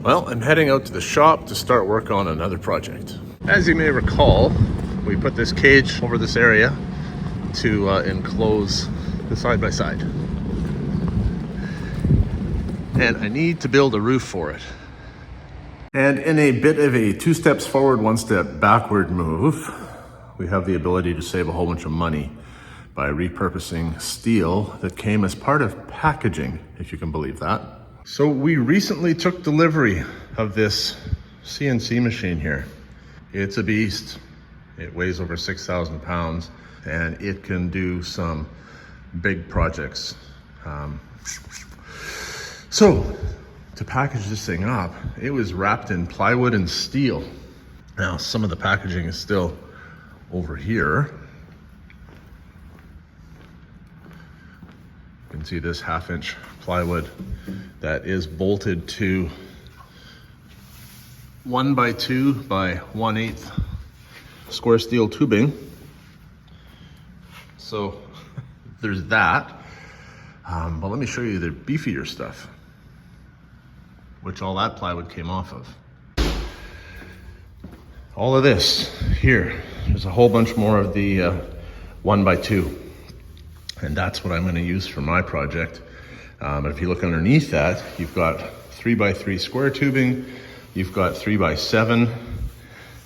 Well, I'm heading out to the shop to start work on another project. As you may recall, we put this cage over this area to enclose the side-by-side. And I need to build a roof for it. And in a bit of a 2 steps forward, 1 step backward move, we have the ability to save a whole bunch of money by repurposing steel that came as part of packaging, if you can believe that. So we recently took delivery of this CNC machine here. It's a beast. It weighs over 6,000 pounds and it can do some big projects. So to package this thing up, it was wrapped in plywood and steel. Now some of the packaging is still over here. You can see this 1/2-inch plywood that is bolted to 1x2 by 1/8 square steel tubing. So there's that. But let me show you the beefier stuff, which all that plywood came off of. All of this here, there's a whole bunch more of the 1x2. And that's what I'm going to use for my project. But if you look underneath that, you've got 3x3 square tubing, you've got 3x7.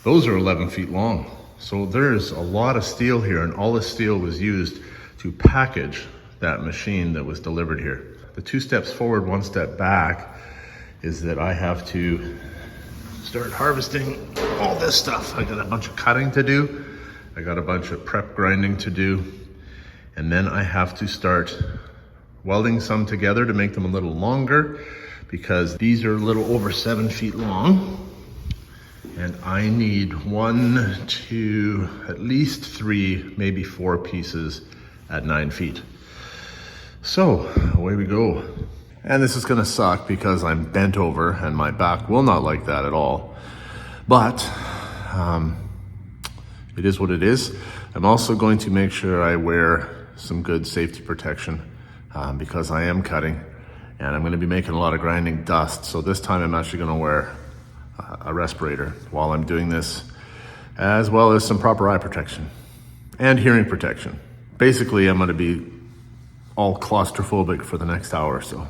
Those are 11 feet long. So there's a lot of steel here, and all the steel was used to package that machine that was delivered here. The 2 steps forward, 1 step back is that I have to start harvesting all this stuff. I got a bunch of cutting to do. I got a bunch of prep grinding to do. And then I have to start welding some together to make them a little longer, because these are a little over 7 feet long. And I need 1, 2, at least 3, maybe 4 pieces at 9 feet. So away we go. And this is gonna suck because I'm bent over and my back will not like that at all. But it is what it is. I'm also going to make sure I wear some good safety protection because I am cutting and I'm going to be making a lot of grinding dust. So this time I'm actually going to wear a respirator while I'm doing this, as well as some proper eye protection and hearing protection. Basically, I'm going to be all claustrophobic for the next hour or so.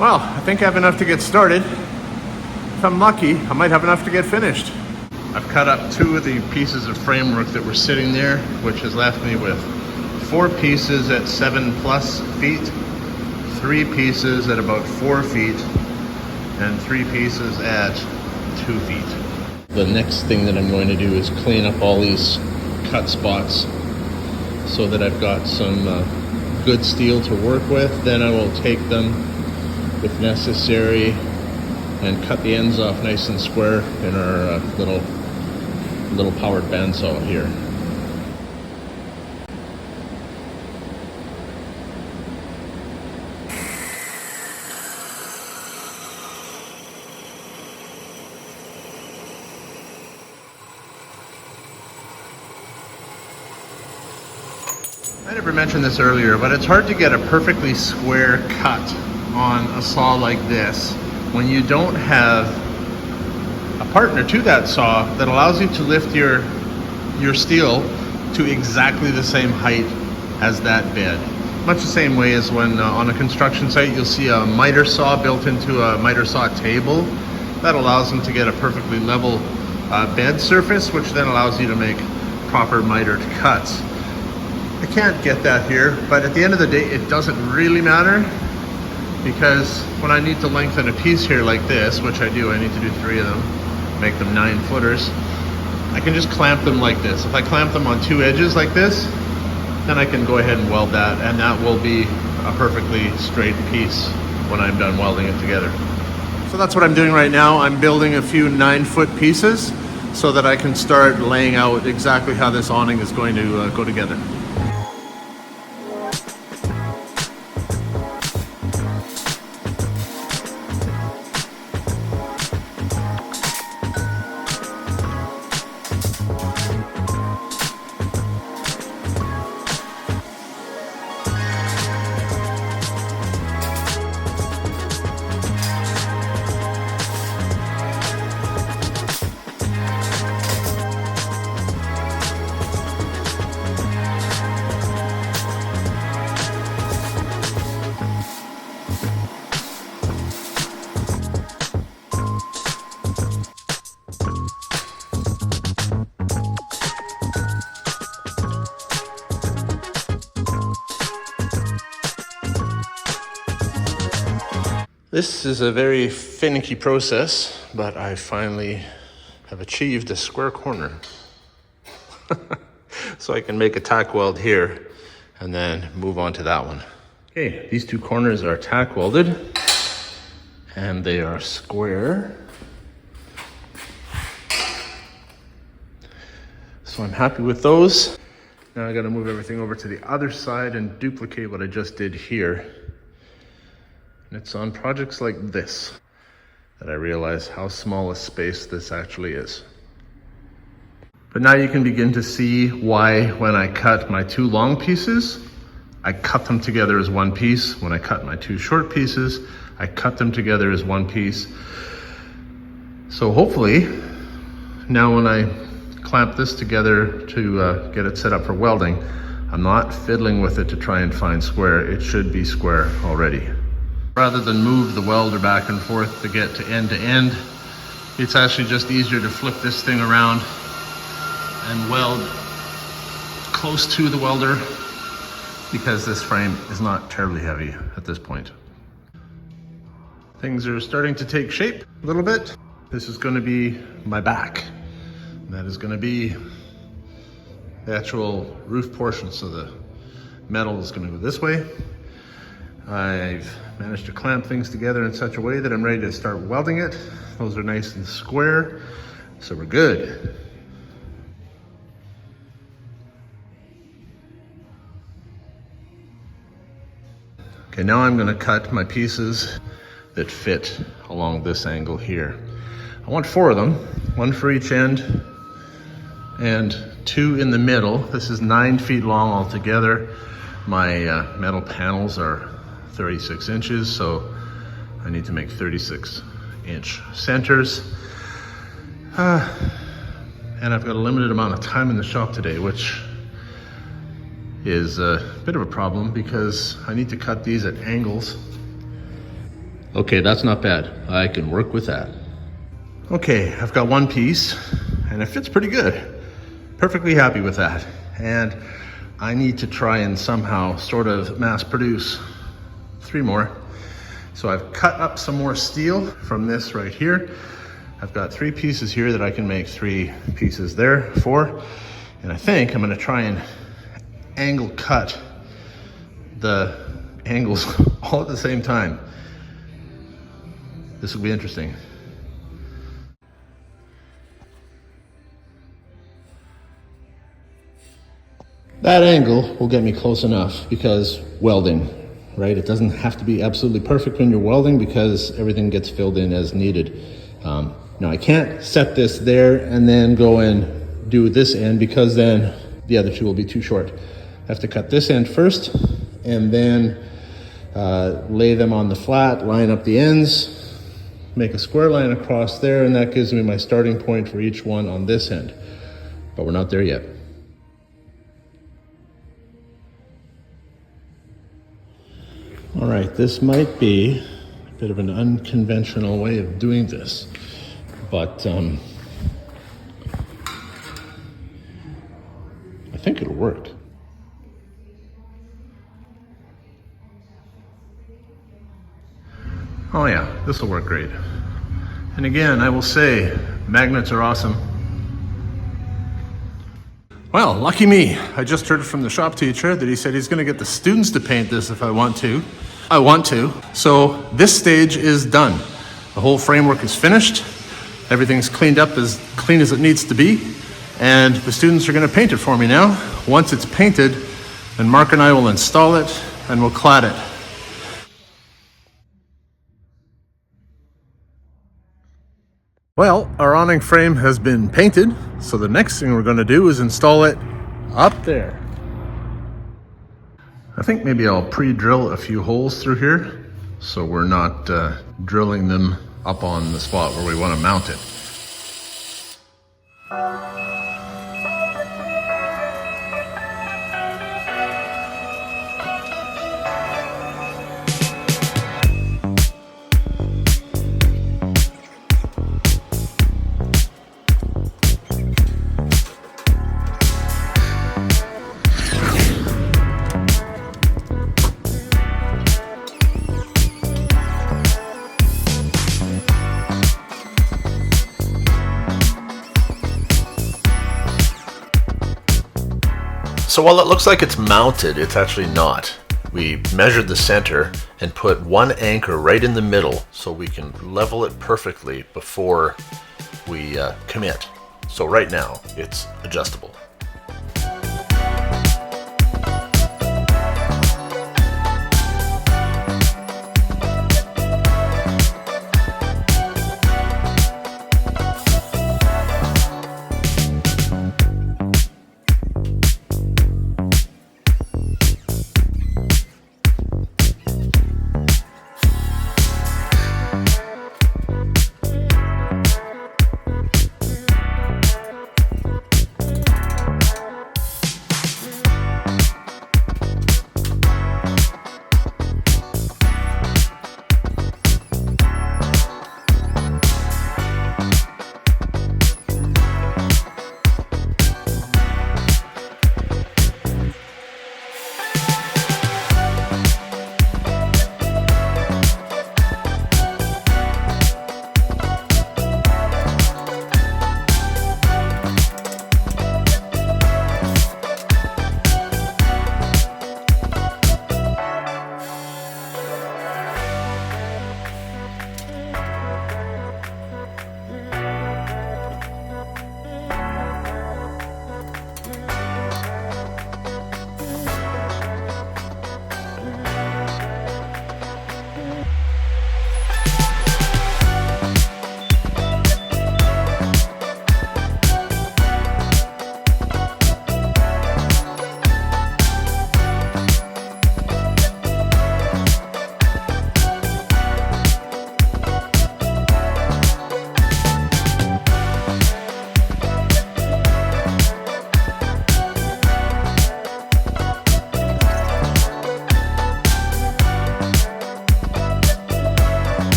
Well, I think I have enough to get started. If I'm lucky, I might have enough to get finished. I've cut up 2 of the pieces of framework that were sitting there, which has left me with 4 pieces at 7+ feet, 3 pieces at about 4 feet, and 3 pieces at 2 feet. The next thing that I'm going to do is clean up all these cut spots so that I've got some good steel to work with. Then I will take them, if necessary, and cut the ends off nice and square in our little powered bandsaw here. I never mentioned this earlier, but it's hard to get a perfectly square cut on a saw like this, when you don't have a partner to that saw that allows you to lift your steel to exactly the same height as that bed. Much the same way as when on a construction site you'll see a miter saw built into a miter saw table. That allows them to get a perfectly level bed surface, which then allows you to make proper mitered cuts. I can't get that here, but at the end of the day it doesn't really matter, because when I need to lengthen a piece here like this, which I do, I need to do 3 of them, make them 9 footers, I can just clamp them like this. If I clamp them on 2 edges like this, then I can go ahead and weld that, and that will be a perfectly straight piece when I'm done welding it together. So that's what I'm doing right now. I'm building a few 9-foot pieces so that I can start laying out exactly how this awning is going to go together. This is a very finicky process, but I finally have achieved a square corner. So I can make a tack weld here and then move on to that one. Okay, these 2 corners are tack welded and they are square. So I'm happy with those. Now I gotta move everything over to the other side and duplicate what I just did here. And it's on projects like this that I realize how small a space this actually is. But now you can begin to see why when I cut my 2 long pieces, I cut them together as one piece. When I cut my 2 short pieces, I cut them together as one piece. So hopefully, now when I clamp this together to get it set up for welding, I'm not fiddling with it to try and find square. It should be square already. Rather than move the welder back and forth to get to end, it's actually just easier to flip this thing around and weld close to the welder, because this frame is not terribly heavy at this point. Things are starting to take shape a little bit. This is going to be my back. That is going to be the actual roof portion, so the metal is going to go this way. I've managed to clamp things together in such a way that I'm ready to start welding it. Those are nice and square, so we're good. Okay, now I'm gonna cut my pieces that fit along this angle here. I want 4 of them, 1 for each end and 2 in the middle. This is 9 feet long altogether. My metal panels are 36 inches, so I need to make 36-inch centers. And I've got a limited amount of time in the shop today, which is a bit of a problem because I need to cut these at angles. Okay, that's not bad. I can work with that. Okay, I've got 1 piece and it fits pretty good. Perfectly happy with that. And I need to try and somehow sort of mass produce 3 more. So I've cut up some more steel from this right here. I've got 3 pieces here that I can make 3 pieces there, 4. And I think I'm gonna try and angle cut the angles all at the same time. This will be interesting. That angle will get me close enough because welding, right? It doesn't have to be absolutely perfect when you're welding because everything gets filled in as needed. Now I can't set this there and then go and do this end because then the other 2 will be too short. I have to cut this end first and then lay them on the flat, line up the ends, make a square line across there, and that gives me my starting point for each one on this end. But we're not there yet. All right, this might be a bit of an unconventional way of doing this, but I think it'll work. Oh yeah, this will work great. And again, I will say, magnets are awesome. Well, lucky me. I just heard from the shop teacher that he said he's gonna get the students to paint this if I want to. So this stage is done. The whole framework is finished. Everything's cleaned up as clean as it needs to be. And the students are gonna paint it for me now. Once it's painted, then Mark and I will install it and we'll clad it. Well, our awning frame has been painted, so the next thing we're going to do is install it up there. I think maybe I'll pre-drill a few holes through here, so we're not drilling them up on the spot where we want to mount it. So while it looks like it's mounted, it's actually not. We measured the center and put one anchor right in the middle so we can level it perfectly before we commit. So right now, it's adjustable.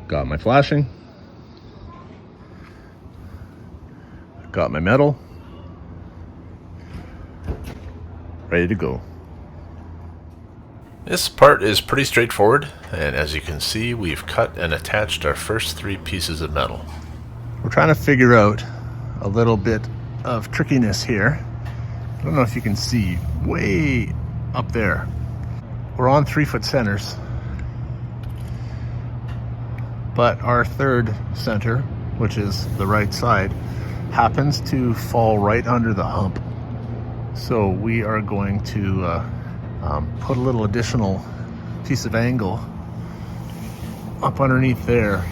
Got my flashing, got my metal, ready to go. This part is pretty straightforward, and as you can see, we've cut and attached our first 3 pieces of metal. We're trying to figure out a little bit of trickiness here. I don't know if you can see way up there. We're on 3-foot centers, but our third center, which is the right side, happens to fall right under the hump. So we are going to put a little additional piece of angle up underneath there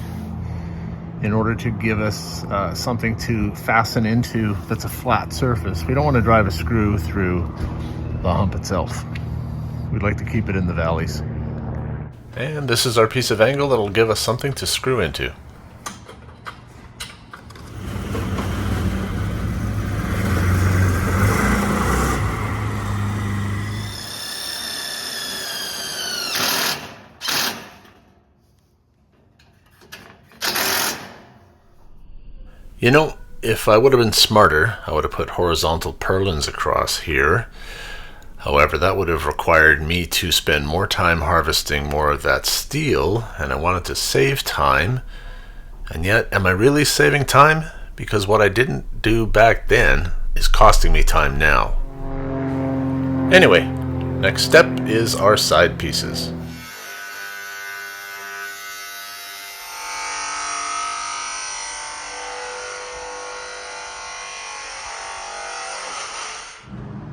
in order to give us something to fasten into that's a flat surface. We don't want to drive a screw through the hump itself. We'd like to keep it in the valleys. And this is our piece of angle that'll give us something to screw into. You know, if I would have been smarter, I would have put horizontal purlins across here. However, that would have required me to spend more time harvesting more of that steel, and I wanted to save time. And yet, am I really saving time? Because what I didn't do back then is costing me time now. Anyway, next step is our side pieces.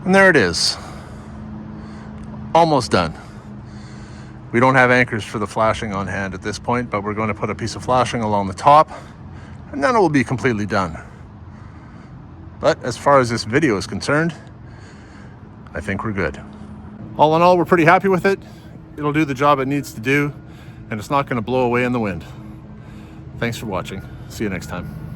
And there it is. Almost done. We don't have anchors for the flashing on hand at this point, but we're going to put a piece of flashing along the top, and then it will be completely done. But as far as this video is concerned, I think we're good. All in all, we're pretty happy with it. It'll do the job it needs to do, and it's not going to blow away in the wind. Thanks for watching. See you next time.